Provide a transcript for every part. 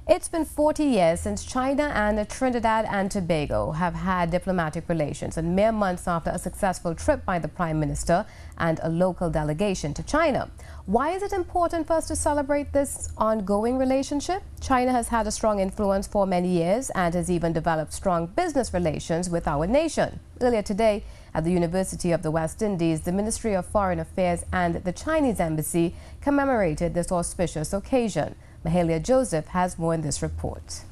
It's been 40 years since China and Trinidad and Tobago have had diplomatic relations, and mere months after a successful trip by the Prime Minister and a local delegation to China. Why is it important for us to celebrate this ongoing relationship? China has had a strong influence for many years and has even developed strong business relations with our nation. Earlier today, at the University of the West Indies, the Ministry of Foreign Affairs and the Chinese Embassy commemorated this auspicious occasion. Mahalia Joseph has more in this report.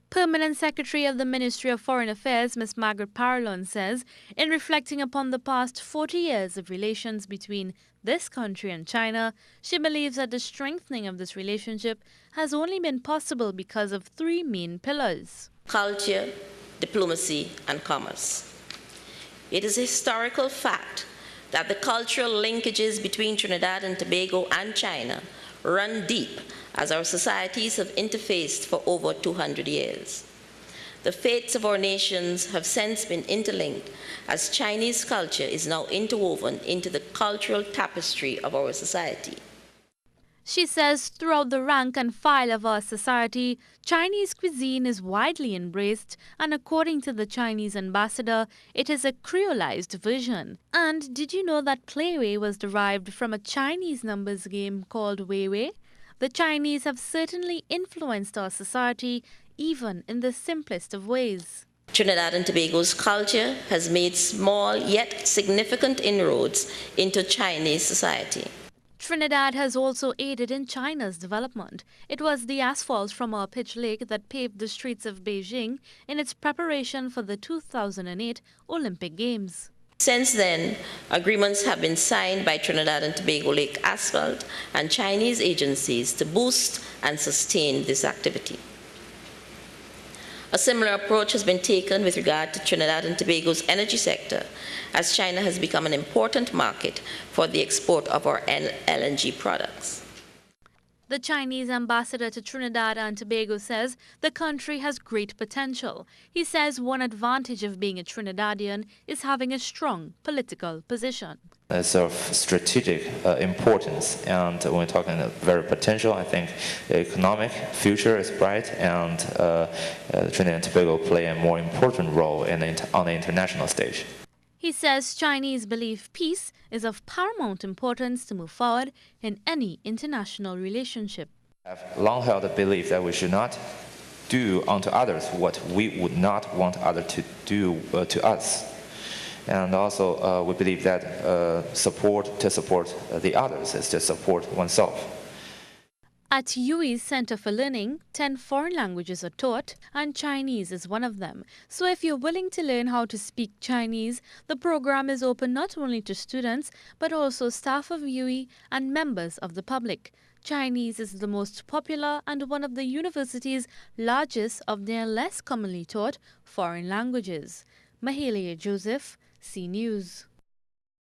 Permanent Secretary of the Ministry of Foreign Affairs, Ms. Margaret Parallon, says, in reflecting upon the past 40 years of relations between this country and China, she believes that the strengthening of this relationship has only been possible because of three main pillars: culture, diplomacy, and commerce. It is a historical fact that the cultural linkages between Trinidad and Tobago and China run deep, as our societies have interfaced for over 200 years. The fates of our nations have since been interlinked, as Chinese culture is now interwoven into the cultural tapestry of our society. She says throughout the rank and file of our society, Chinese cuisine is widely embraced, and according to the Chinese ambassador, it is a creolized version. And did you know that Clayway was derived from a Chinese numbers game called Weiwei? The Chinese have certainly influenced our society, even in the simplest of ways. Trinidad and Tobago's culture has made small yet significant inroads into Chinese society. Trinidad has also aided in China's development. It was the asphalt from our pitch lake that paved the streets of Beijing in its preparation for the 2008 Olympic Games. Since then, agreements have been signed by Trinidad and Tobago Lake Asphalt and Chinese agencies to boost and sustain this activity. A similar approach has been taken with regard to Trinidad and Tobago's energy sector, as China has become an important market for the export of our LNG products. The Chinese ambassador to Trinidad and Tobago says the country has great potential. He says one advantage of being a Trinidadian is having a strong political position. It's of strategic importance, and when we're talking very potential, I think the economic future is bright, and Trinidad and Tobago play a more important role on the international stage. He says Chinese believe peace is of paramount importance to move forward in any international relationship. I've long held the belief that we should not do unto others what we would not want others to do to us. And also we believe that support the others is to support oneself. At UWI's Center for Learning, 10 foreign languages are taught, and Chinese is one of them. So if you're willing to learn how to speak Chinese, the program is open not only to students, but also staff of UWI and members of the public. Chinese is the most popular and one of the university's largest of their less commonly taught foreign languages. Mahalia Joseph, CNews.